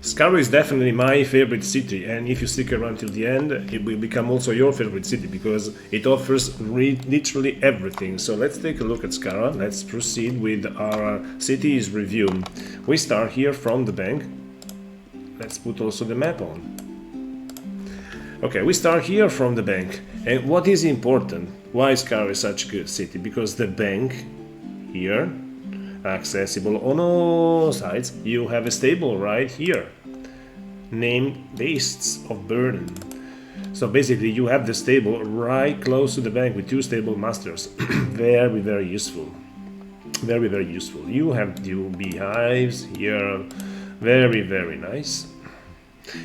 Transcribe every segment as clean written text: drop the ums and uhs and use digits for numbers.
Skara is definitely my favorite city, and if you stick around till the end, it will become also your favorite city because it offers literally everything. So let's take a look at Skara. Let's proceed with our cities review. We start here from the bank. Let's put also the map on. Okay, we start here from the bank. And what is important? Why Skara is such a good city? Because the bank here, accessible on all sides. You have a stable right here, named Beasts of Burden. So basically you have the stable right close to the bank with 2 stable masters. Very useful. Very useful. You have 2 beehives here. Very nice.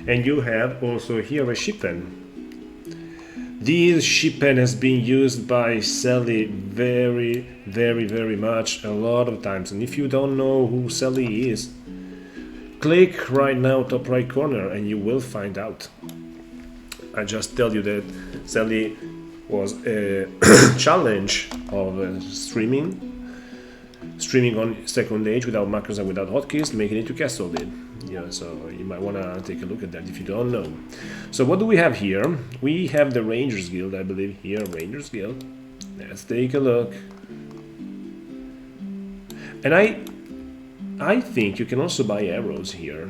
And you have also here a ship pen. This ship pen has been used by Sally very much, a lot of times. And if you don't know who Sally is, click right now top right corner and you will find out. I just tell you that Sally was a challenge of streaming on second age without macros and without hotkeys, making it to castle did. Yeah, so you might want to take a look at that if you don't know. So what do we have here? We have the Rangers Guild, I believe here, Rangers Guild. Let's take a look. And I think you can also buy arrows here.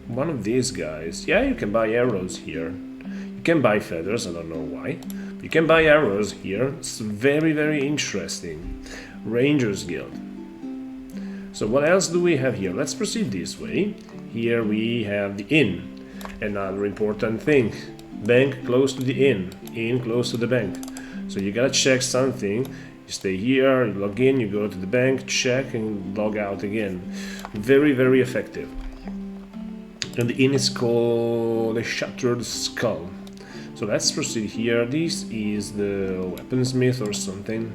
One of these guys. Yeah, you can buy arrows here. You can buy feathers, I don't know why. You can buy arrows here. It's very interesting. Rangers Guild. So what else do we have here? Let's proceed this way. Here we have the inn. Another important thing. Bank close to the inn. Inn close to the bank. So you gotta check something. You stay here, you log in, you go to the bank, check and log out again. Very effective. And the inn is called the Shattered Skull. So let's proceed here. This is the weaponsmith or something.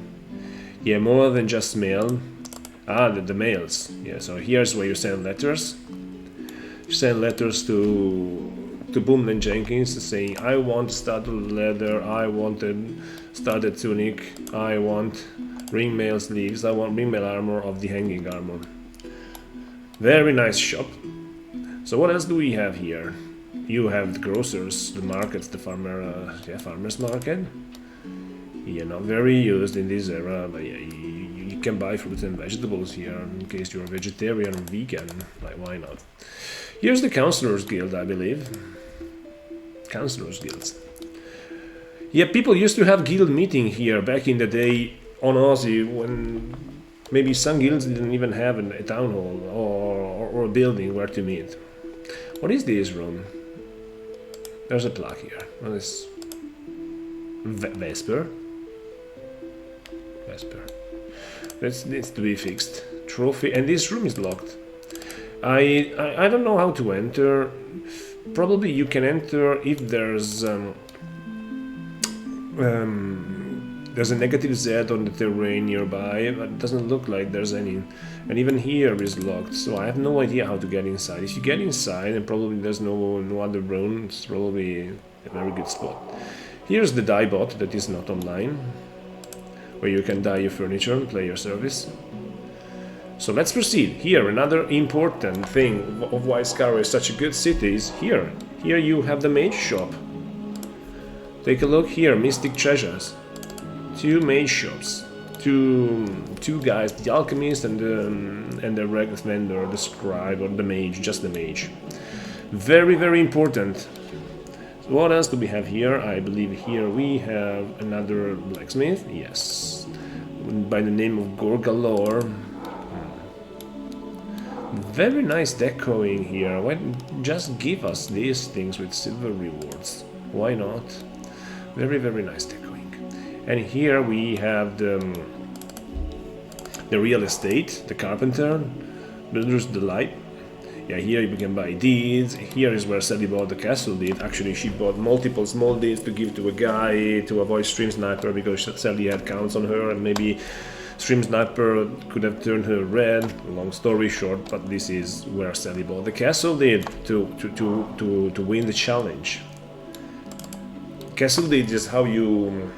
Yeah, more than just mail. Ah, the mails. Yeah, so here's where you send letters. You send letters to Boom and Jenkins saying, I want studded leather, I want a studded tunic, I want ring mail sleeves, I want ring mail armor of the hanging armor. Very nice shop. So what else do we have here? You have the grocers, the markets, the farmers market. Yeah, not very used in this era, but yeah, you can buy fruits and vegetables here in case you're a vegetarian or vegan. Like, why not? Here's the Counselors Guild, I believe. Counselors Guilds. Yeah, people used to have guild meeting here back in the day on Aussie when maybe some guilds didn't even have a town hall or a building where to meet. What is this room? There's a plaque here. What is Vesper? That needs to be fixed. Trophy, and this room is locked. I don't know how to enter. Probably you can enter if there's a negative Z on the terrain nearby, but it doesn't look like there's any. And even here is locked, so I have no idea how to get inside. If you get inside and probably there's no other room, it's probably a very good spot. Here's the dye bot that is not online, where you can dye your furniture and play your service. So let's proceed. Here, another important thing of why Skara is such a good city is here. Here you have the mage shop. Take a look here, Mystic Treasures. 2 mage shops. Two guys, the alchemist and the regular vendor, the scribe or the mage, just the mage. Very important. So what else do we have here? I believe here we have another blacksmith. Yes, by the name of Gorgalore. Very nice decoing here. Why just give us these things with silver rewards? Why not? Very nice decoing. And here we have the real estate, the carpenter, builder's delight. Yeah, here you can buy deeds. Here is where Sally bought the castle deed. Actually, she bought multiple small deeds to give to a guy to avoid stream sniper because Sally had counts on her and maybe stream sniper could have turned her red. Long story short, but this is where Sally bought the castle deed to win the challenge. Castle deed is how you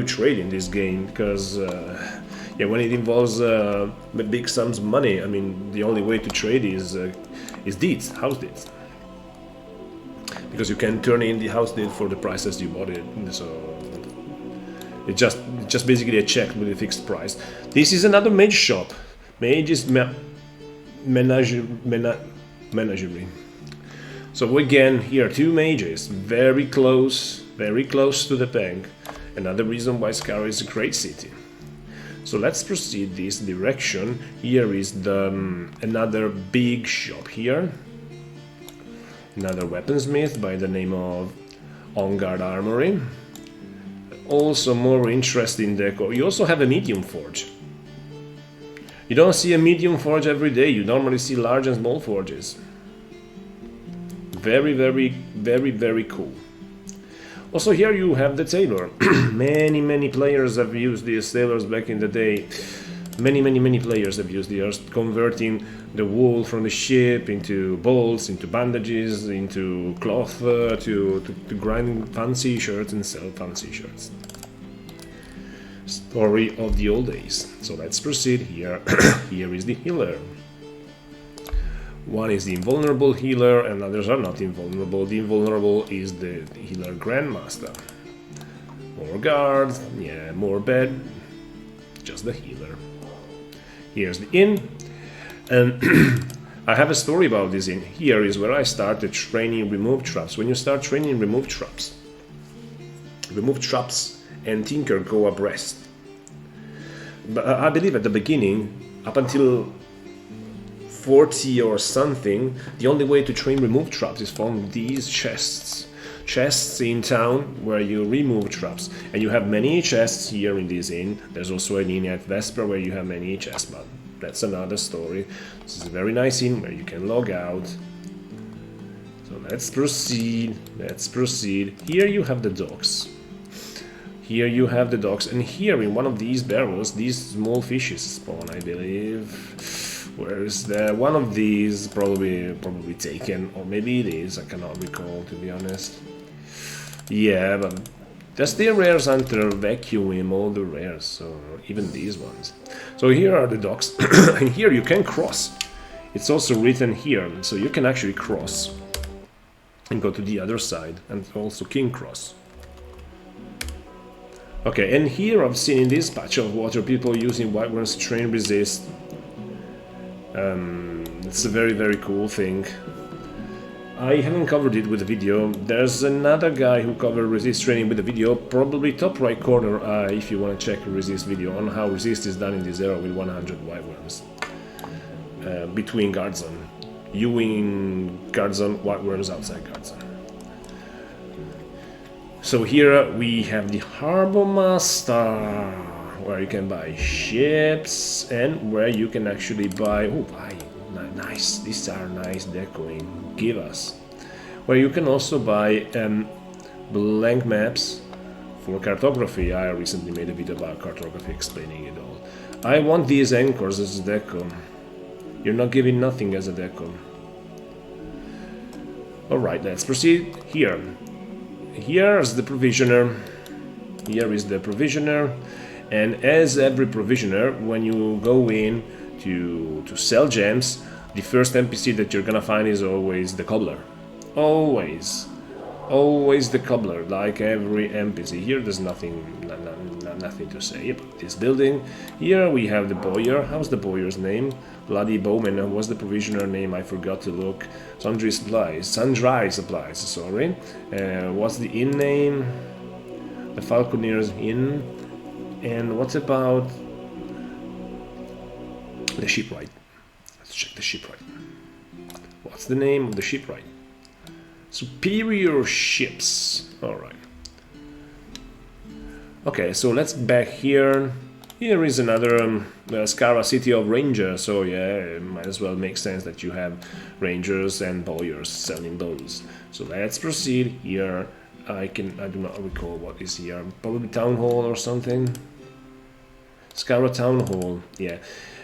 trade in this game because Yeah, when it involves big sums of money, I mean, the only way to trade is deeds, house deeds. Because you can turn in the house deed for the prices you bought it, so it's just basically a check with a fixed price. This is another mage shop. Mage is menagerie. So again, here 2 mages, very close to the bank. Another reason why Skara is a great city. So let's proceed this direction. Here is the another big shop here. Another weaponsmith by the name of On Guard Armory. Also more interesting decor. You also have a medium forge. You don't see a medium forge every day. You normally see large and small forges. Very cool. Also here you have the tailor. many players have used these tailors back in the day. Many players have used these, converting the wool from the ship into bolts, into bandages, into cloth, to grind fancy shirts and sell fancy shirts. Story of the old days. So let's proceed here. Here is the healer. One is the invulnerable healer and others are not invulnerable. The invulnerable is the healer grandmaster. More guards, yeah, more bed, just the healer. Here's the inn, and I have a story about this inn. Here is where I started training remove traps. When you start training remove traps and tinker go abreast. But I believe at the beginning, up until 40 or something, the only way to train remove traps is from these chests in town where you remove traps, and you have many chests here in this inn. There's also an inn at Vesper where you have many chests, but that's another story. This is a very nice inn where you can log out. So let's proceed. Here you have the docks. And here in one of these barrels these small fishes spawn, I believe. Where is the one of these? Probably taken, or maybe it is. I cannot recall, to be honest. Yeah, but the still rares hunter vacuum all the rares, so even these ones. So here are the docks, and here you can cross. It's also written here, so you can actually cross and go to the other side, and also king cross. Okay, and here I've seen in this patch of water people using white worms to train resist. It's a very cool thing. I haven't covered it with a video. There's another guy who covered resist training with a video, probably top right corner, if you want to check a resist video on how resist is done in this era with 100 white worms. Between guard zone. You in guard zone, white worms outside guard zone. So here we have the Harbor Master, where you can buy ships and where you can actually buy... Oh, nice, these are nice decoing. Give us. Where you can also buy blank maps for cartography. I recently made a video about cartography explaining it all. I want these anchors as a deco. You're not giving nothing as a deco. Alright, let's proceed. Here's the provisioner. Here is the provisioner. And as every provisioner, when you go in to sell gems, the first NPC that you're gonna find is always the cobbler. Always the cobbler, like every NPC. Here there's nothing to say about this building. Here we have the bowyer. How's the bowyer's name? Bloody Bowman. What's the provisioner name? I forgot to look. Sundry Supplies, sorry. What's the inn name? The Falconer's Inn. And what about the shipwright? Let's check the shipwright. What's the name of the shipwright? Superior Ships. Alright. Okay, so let's back here. Here is another Skara City of Rangers. So yeah, it might as well make sense that you have Rangers and Bowyers selling those. So let's proceed here. I do not recall what is here. Probably Town Hall or something. Skara Town Hall, yeah.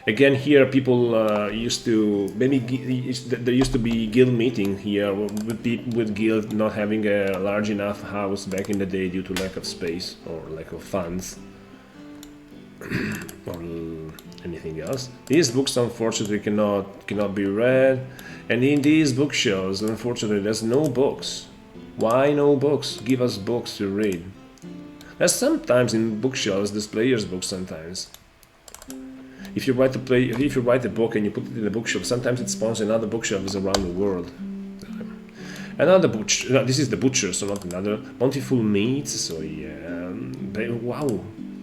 Again, here people used to there used to be guild meeting here with guild not having a large enough house back in the day due to lack of space or lack of funds. or anything else. These books unfortunately cannot be read, and in these bookshelves unfortunately there's no books. Why no books? Give us books to read. There's sometimes in bookshelves there's players' books sometimes. If you write a book and you put it in a bookshelf, sometimes it spawns in other bookshelves around the world. Another butcher. No, this is the butcher, so not another. Bountiful meats. So yeah. Wow,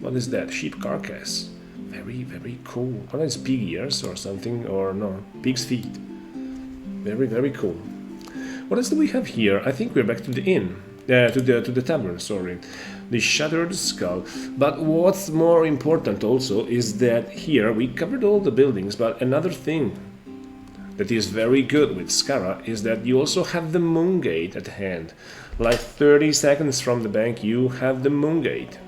what is that? Sheep carcass. Very, very cool. What is pig ears or something? Or no, pig's feet. Very, very cool. What else do we have here? I think we're back to the inn. To the tavern. Sorry. The shattered skull. But what's more important also is that here we covered all the buildings. But another thing that is very good with Skara is that you also have the moon gate at hand. Like 30 seconds from the bank you have the moon gate.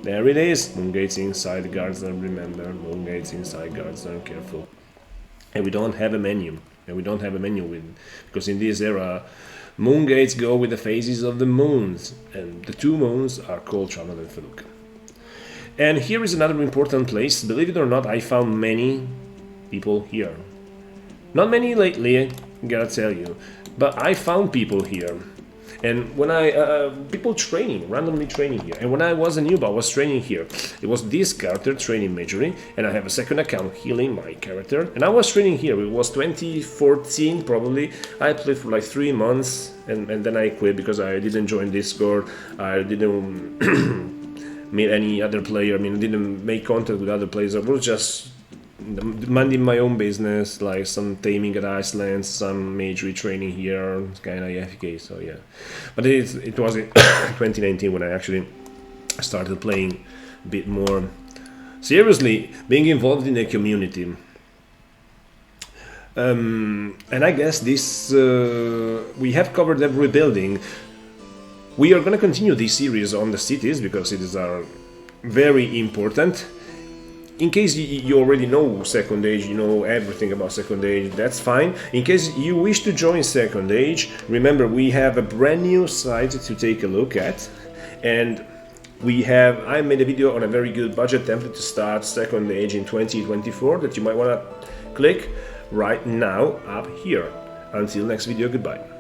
There it is. Moon gates inside the Guardsden, remember. Moon gates inside Guardsden, careful. And we don't have a menu. Because in this era moon gates go with the phases of the moons. And the two moons are called Travel and Feluca. And here is another important place. Believe it or not, I found many people here. Not many lately, gotta tell you, but I found people here. And when people randomly training here. And when I was a noob, I was training here. It was this character training majorly, and I have a second account healing my character. And I was training here. It was 2014 probably. I played for like 3 months, and then I quit because I didn't join Discord. I didn't meet any other player. I mean, I didn't make contact with other players. I was just minding my own business, like some taming at Iceland, some magery training here, kind of AFK, so yeah. But it was in 2019 when I actually started playing a bit more seriously, being involved in the community. And I guess this we have covered every building. We are going to continue this series on the cities because cities are very important. In case you already know Second Age, you know everything about Second Age, that's fine. In case you wish to join Second Age, remember we have a brand new site to take a look at. And I made a video on a very good budget template to start Second Age in 2024 that you might want to click right now up here. Until next video, goodbye.